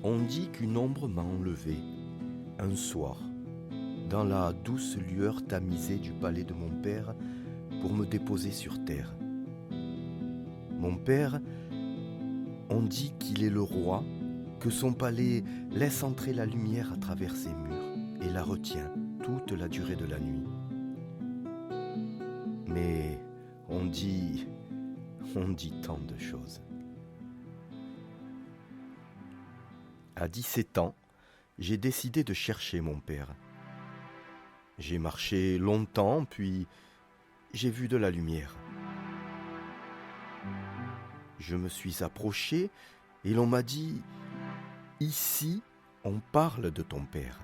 On dit qu'une ombre m'a enlevé, un soir, dans la douce lueur tamisée du palais de mon père, pour me déposer sur terre. Mon père, on dit qu'il est le roi, que son palais laisse entrer la lumière à travers ses murs et la retient toute la durée de la nuit. Mais on dit tant de choses. À 17 ans, j'ai décidé de chercher mon père. J'ai marché longtemps, puis j'ai vu de la lumière. Je me suis approché et l'on m'a dit « Ici, on parle de ton père ».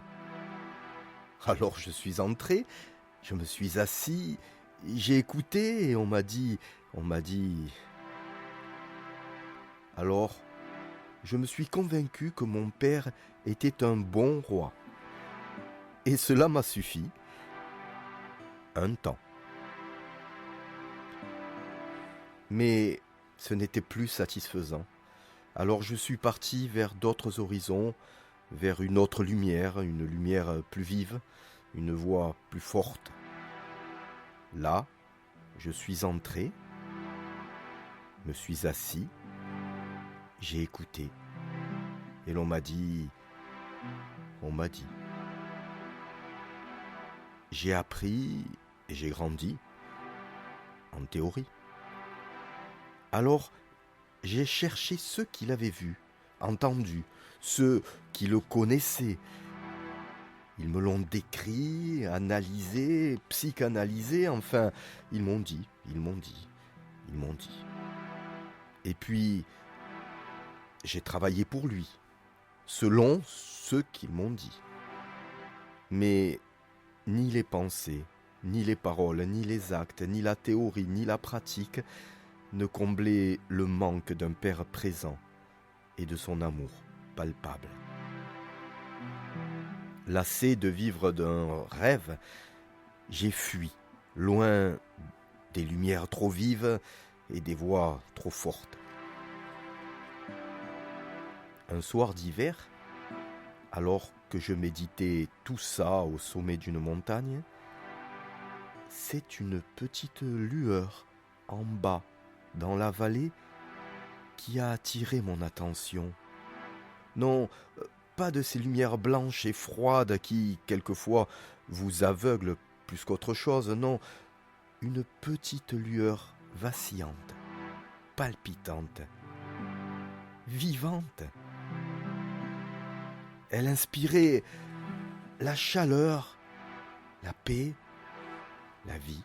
Alors je suis entré, je me suis assis, j'ai écouté et on m'a dit... Alors, je me suis convaincu que mon père était un bon roi. Et cela m'a suffi. Un temps. Mais ce n'était plus satisfaisant. Alors je suis parti vers d'autres horizons, vers une autre lumière, une lumière plus vive, une voix plus forte. Là, je suis entré, me suis assis, j'ai écouté. Et on m'a dit. J'ai appris et j'ai grandi, en théorie. Alors, j'ai cherché ceux qui l'avaient vu, entendu, ceux qui le connaissaient. Ils me l'ont décrit, analysé, psychanalysé, enfin, ils m'ont dit. Et puis, j'ai travaillé pour lui, selon ce qu'ils m'ont dit. Mais ni les pensées, ni les paroles, ni les actes, ni la théorie, ni la pratique ne comblaient le manque d'un père présent et de son amour palpable. Lassé de vivre d'un rêve, j'ai fui, loin des lumières trop vives et des voix trop fortes. Un soir d'hiver, alors que je méditais tout ça au sommet d'une montagne, c'est une petite lueur en bas, dans la vallée, qui a attiré mon attention. Non, pas de ces lumières blanches et froides qui, quelquefois, vous aveuglent plus qu'autre chose, non, une petite lueur vacillante, palpitante, vivante. Elle inspirait la chaleur, la paix, la vie.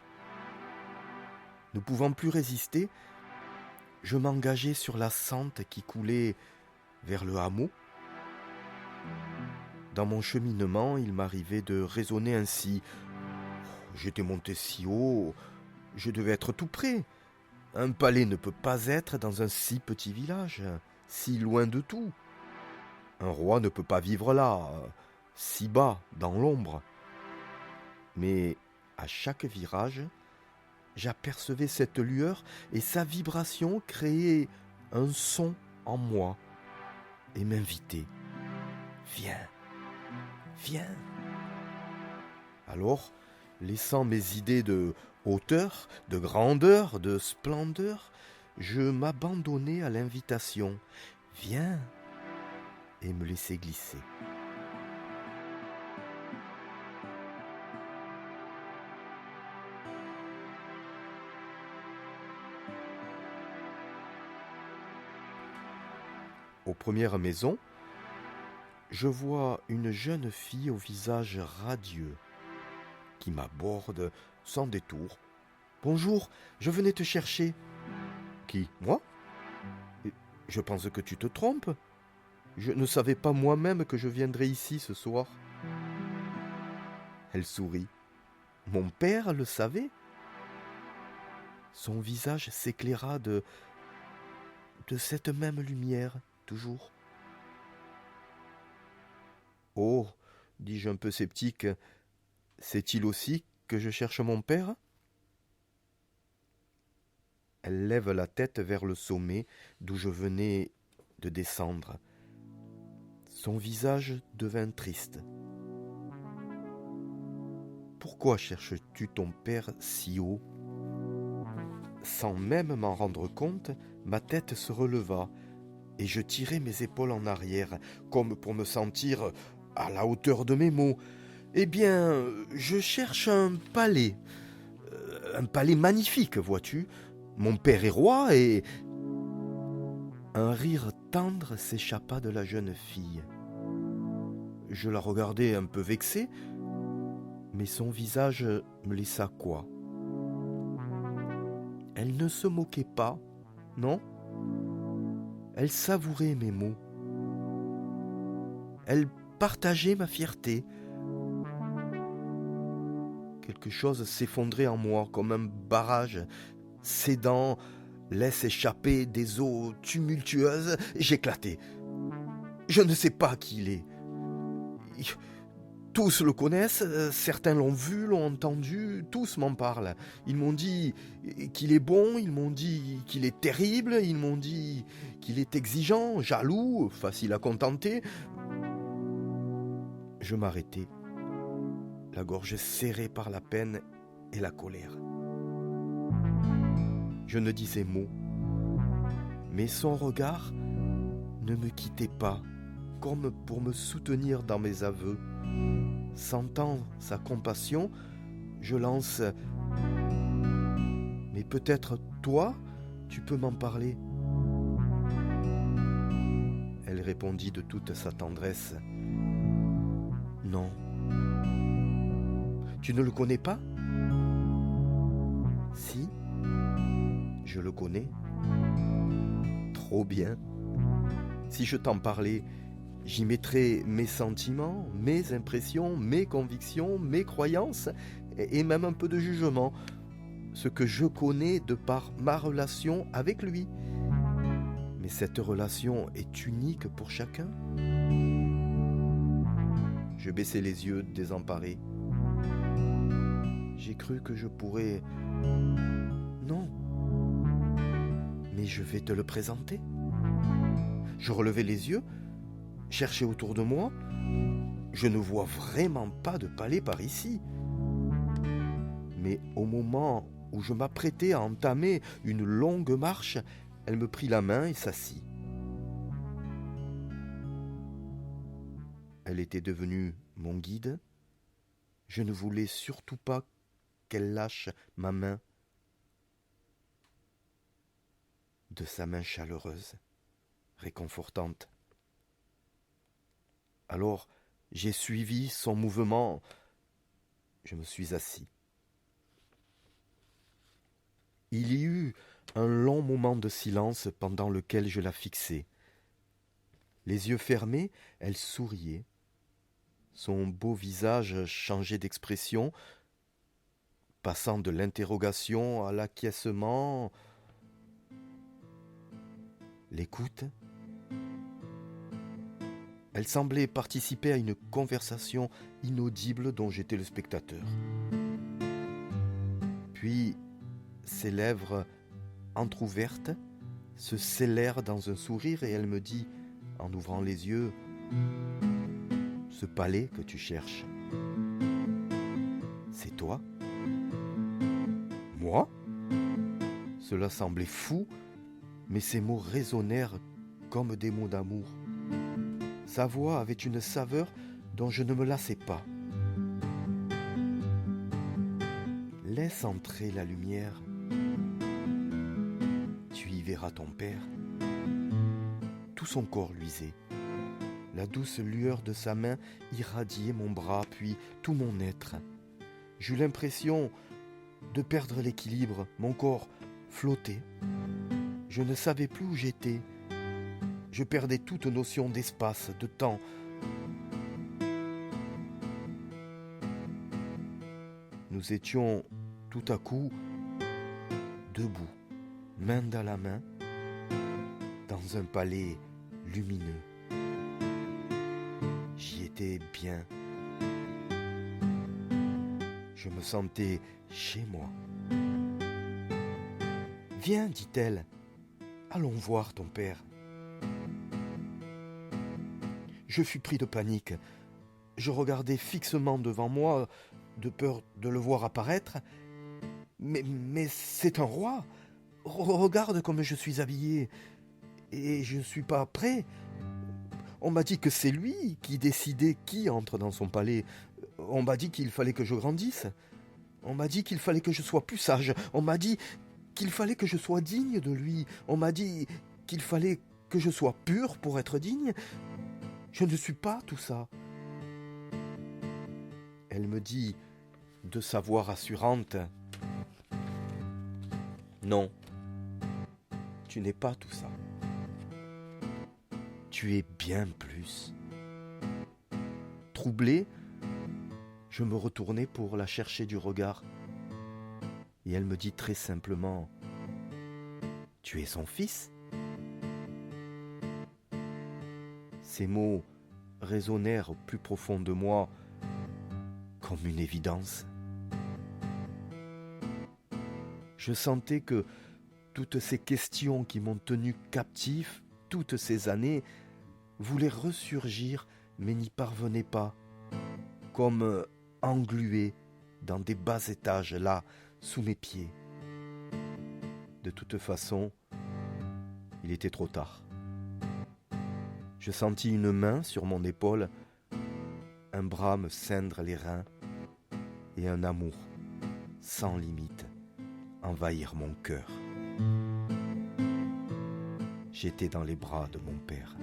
Ne pouvant plus résister, je m'engageai sur la sente qui coulait vers le hameau. Dans mon cheminement, il m'arrivait de raisonner ainsi. J'étais monté si haut, je devais être tout près. Un palais ne peut pas être dans un si petit village, si loin de tout. Un roi ne peut pas vivre là, si bas, dans l'ombre. Mais à chaque virage, j'apercevais cette lueur et sa vibration créait un son en moi et m'invitait. Viens, viens. Alors, laissant mes idées de hauteur, de grandeur, de splendeur, je m'abandonnai à l'invitation. Viens, et me laissai glisser. Aux premières maisons, je vois une jeune fille au visage radieux qui m'aborde sans détour. « Bonjour, je venais te chercher. »« Qui, moi ? Je pense que tu te trompes. Je ne savais pas moi-même que je viendrais ici ce soir. » Elle sourit. « Mon père le savait. » Son visage s'éclaira de cette même lumière, toujours. « Oh, dis-je un peu sceptique, sait-il aussi que je cherche mon père ?» Elle lève la tête vers le sommet d'où je venais de descendre. Son visage devint triste. « Pourquoi cherches-tu ton père si haut ?» Sans même m'en rendre compte, ma tête se releva et je tirai mes épaules en arrière, comme pour me sentir à la hauteur de mes mots. « Eh bien, je cherche un palais magnifique, vois-tu. Mon père est roi et... » Un rire tendre s'échappa de la jeune fille. Je la regardai un peu vexée, mais son visage me laissa quoi. Elle ne se moquait pas, non. Elle savourait mes mots. Elle partageait ma fierté. Quelque chose s'effondrait en moi comme un barrage. Ses dents laissent échapper des eaux tumultueuses. J'éclatai. Je ne sais pas qui il est. Tous le connaissent, certains l'ont vu, l'ont entendu, tous m'en parlent. Ils m'ont dit qu'il est bon, ils m'ont dit qu'il est terrible, ils m'ont dit qu'il est exigeant, jaloux, facile à contenter. Je m'arrêtai, la gorge serrée par la peine et la colère. Je ne disais mot, mais son regard ne me quittait pas, comme pour me soutenir dans mes aveux. Sentant sa compassion, je lance « Mais peut-être toi, tu peux m'en parler ?» Elle répondit de toute sa tendresse « Non. » « Tu ne le connais pas ?»« Si, je le connais. Trop bien. Si je t'en parlais, j'y mettrais mes sentiments, mes impressions, mes convictions, mes croyances et même un peu de jugement, ce que je connais de par ma relation avec lui. Mais cette relation est unique pour chacun. Je baissai les yeux désemparés. J'ai cru que je pourrais... Non. Mais je vais te le présenter. Je relevai les yeux, cherchai autour de moi. Je ne vois vraiment pas de palais par ici. Mais au moment où je m'apprêtais à entamer une longue marche, elle me prit la main et s'assit. Elle était devenue mon guide. Je ne voulais surtout pas qu'elle lâche ma main de sa main chaleureuse, réconfortante. Alors, j'ai suivi son mouvement. Je me suis assis. Il y eut un long moment de silence pendant lequel je la fixais. Les yeux fermés, elle souriait. Son beau visage changeait d'expression, passant de l'interrogation à l'acquiescement. L'écoute. Elle semblait participer à une conversation inaudible dont j'étais le spectateur. Puis, ses lèvres entr'ouvertes se scellèrent dans un sourire et elle me dit, en ouvrant les yeux, « Ce palais que tu cherches, c'est toi ?» Moi ? Cela semblait fou, mais ces mots résonnèrent comme des mots d'amour. Sa voix avait une saveur dont je ne me lassais pas. Laisse entrer la lumière. Tu y verras ton père. Tout son corps luisait. La douce lueur de sa main irradiait mon bras, puis tout mon être. J'eus l'impression de perdre l'équilibre. Mon corps flottait. Je ne savais plus où j'étais. Je perdais toute notion d'espace, de temps. Nous étions tout à coup debout, main dans la main, dans un palais lumineux. J'y étais bien. Je me sentais chez moi. « Viens, dit-elle, allons voir ton père. » Je fus pris de panique. Je regardais fixement devant moi, de peur de le voir apparaître. Mais c'est un roi. Regarde comme je suis habillé. Et je ne suis pas prêt. On m'a dit que c'est lui qui décidait qui entre dans son palais. On m'a dit qu'il fallait que je grandisse. On m'a dit qu'il fallait que je sois plus sage. On m'a dit qu'il fallait que je sois digne de lui. On m'a dit qu'il fallait que je sois pur pour être digne. Je ne suis pas tout ça. Elle me dit, de sa voix rassurante, « Non, tu n'es pas tout ça. Tu es bien plus. » Troublé, je me retournai pour la chercher du regard. Et elle me dit très simplement, « Tu es son fils ?» Ces mots résonnèrent au plus profond de moi comme une évidence. Je sentais que toutes ces questions qui m'ont tenu captif toutes ces années voulaient ressurgir mais n'y parvenaient pas, comme engluées dans des bas étages là, sous mes pieds. De toute façon, il était trop tard. Je sentis une main sur mon épaule, un bras me ceindre les reins et un amour sans limite envahir mon cœur. J'étais dans les bras de mon père.